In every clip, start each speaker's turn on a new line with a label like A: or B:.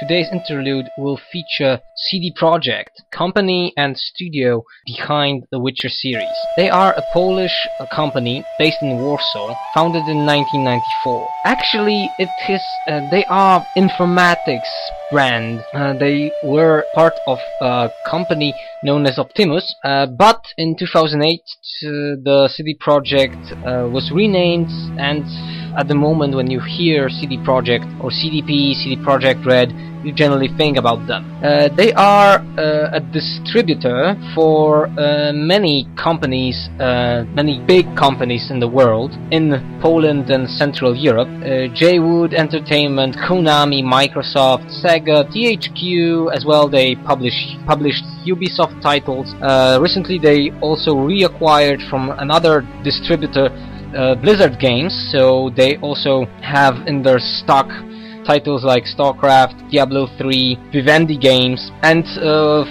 A: Today's interlude will feature CDProject, company and studio behind the Witcher series. They are a Polish company based in Warsaw, founded in 1994. Actually, they are informatics brand. They were part of a company known as Optimus, but in 2008 the CDProject was renamed, and at the moment when you hear CDProject or CDP, CDProject Red, you generally think about them. They are a distributor for many companies, many big companies in the world, in Poland and Central Europe. J-Wood Entertainment, Konami, Microsoft, Sega, THQ, as well. They published Ubisoft titles. Recently they also reacquired from another distributor, Blizzard Games, so they also have in their stock titles like StarCraft, Diablo 3, Vivendi games, and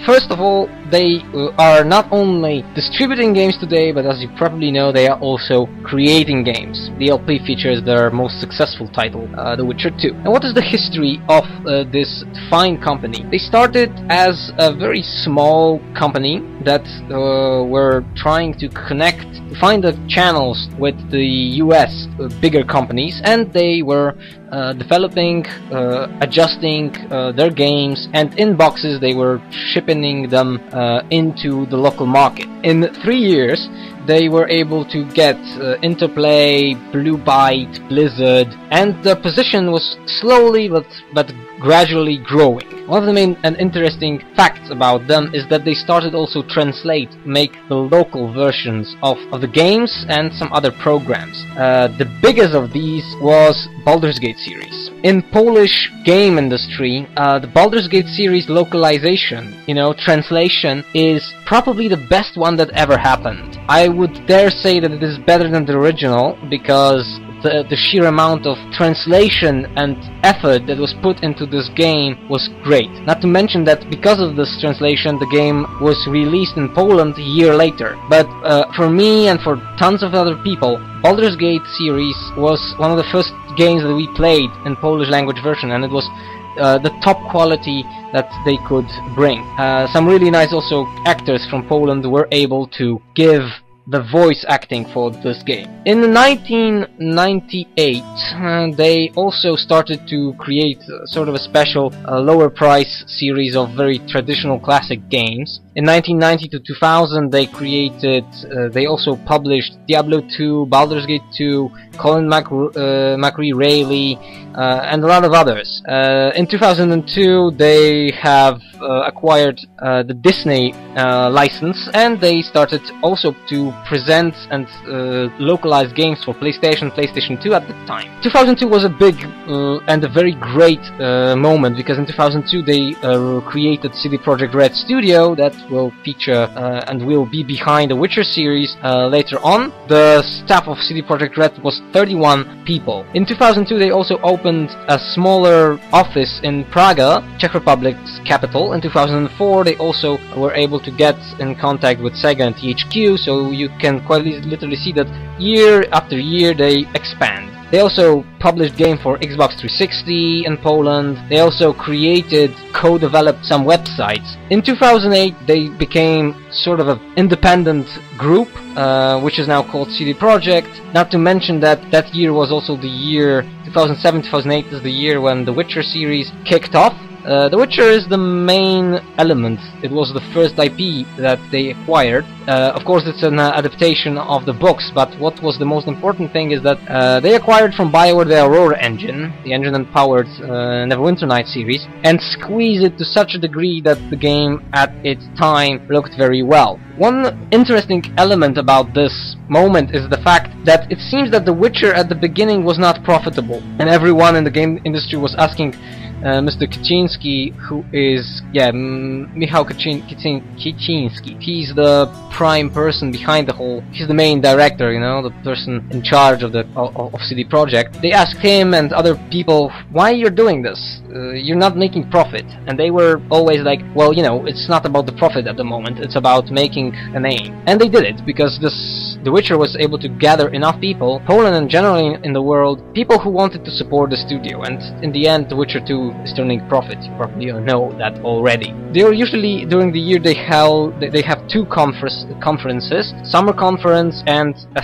A: first of all, they are not only distributing games today, but as you probably know, they are also creating games. The LP features their most successful title, The Witcher 2. And what is the history of this fine company? They started as a very small company that were trying to find the channels with the US bigger companies, and they were developing, adjusting their games, and in boxes they were shipping them into the local market. In 3 years they were able to get Interplay, Blue Byte, Blizzard, and their position was slowly but gradually growing. One of the main and interesting facts about them is that they started also make the local versions of the games and some other programs. The biggest of these was Baldur's Gate series. In Polish game industry, the Baldur's Gate series localization, translation, is probably the best one that ever happened. I would dare say that it is better than the original, because the sheer amount of translation and effort that was put into this game was great. Not to mention that because of this translation, the game was released in Poland a year later. But for me and for tons of other people, Baldur's Gate series was one of the first games that we played in Polish language version, and it was the top quality that they could bring. Some really nice also actors from Poland were able to give the voice acting for this game. In 1998 they also started to create sort of a special lower price series of very traditional classic games. In 1990 to 2000 they also published Diablo 2, Baldur's Gate 2, Colin McRae Rayleigh, and a lot of others. In 2002 they have acquired the Disney license, and they started also to present and localize games for PlayStation 2 at the time. 2002 was a big and a very great moment, because in 2002 they created CDProject Red Studio that will feature and will be behind the Witcher series later on. The staff of CDProject Red was 31 people. In 2002 they also opened a smaller office in Praga, Czech Republic's capital. In 2004 they also were able to get in contact with Sega and THQ, so you can quite literally see that year after year they expand. They also published game for Xbox 360 in Poland. They also co-developed some websites. In 2008 they became sort of an independent group, which is now called CDProject. Not to mention that year was also the year, 2007-2008 is the year when the Witcher series kicked off. The Witcher is the main element. It was the first IP that they acquired. Of course it's an adaptation of the books, but what was the most important thing is that they acquired from BioWare the Aurora engine, the engine that powered Neverwinter Nights series, and squeezed it to such a degree that the game at its time looked very well. One interesting element about this moment is the fact that it seems that The Witcher at the beginning was not profitable, and everyone in the game industry was asking Mr. Kaczynski, who is, Michał Kaczynski. He's the prime person behind the whole. He's the main director, the person in charge of CDProject. They asked him and other people, why you're doing this? You're not making profit. And they were always like, well, it's not about the profit at the moment. It's about making a name. And they did it because The Witcher was able to gather enough people, Poland and generally in the world, people who wanted to support the studio. And in the end, The Witcher 2 2 is turning profit. You probably know that already. They are usually during the year they have two conferences, summer conference and a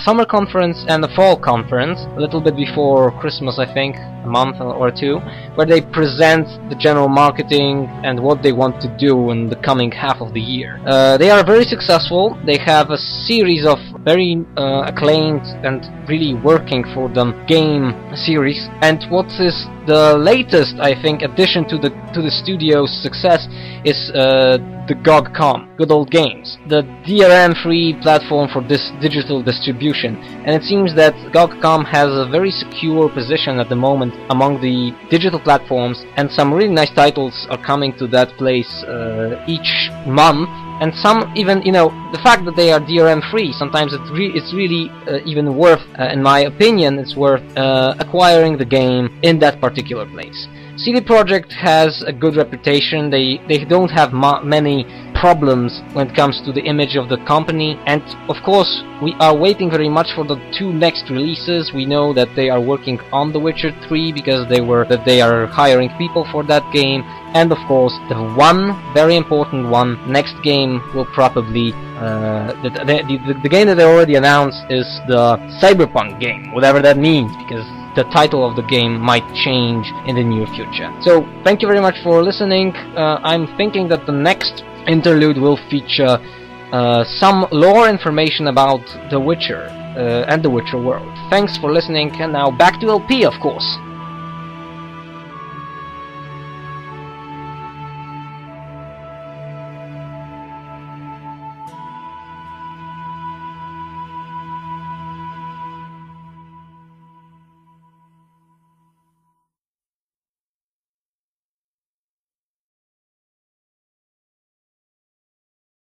A: fall conference, a little bit before Christmas, I think, a month or two, where they present the general marketing and what they want to do in the coming half of the year. They are very successful. They have a series of very acclaimed and really working for them game series, and what is the latest, I think, addition to the studio's success is the GOG.com, Good Old Games, the DRM-free platform for this digital distribution. And it seems that GOG.com has a very secure position at the moment among the digital platforms, and some really nice titles are coming to that place each month. And some even, you know, the fact that they are DRM free, sometimes it's really even worth, in my opinion, it's worth acquiring the game in that particular place. CDProject has a good reputation. They don't have many problems when it comes to the image of the company, and of course we are waiting very much for the 2 next releases. We know that they are working on The Witcher 3 because they are hiring people for that game, and of course the one very important one, next game will probably the game that they already announced is the Cyberpunk game, whatever that means, because the title of the game might change in the near future. So thank you very much for listening. I'm thinking that the next interlude will feature some lore information about The Witcher and the Witcher world. Thanks for listening, and now back to LP, of course.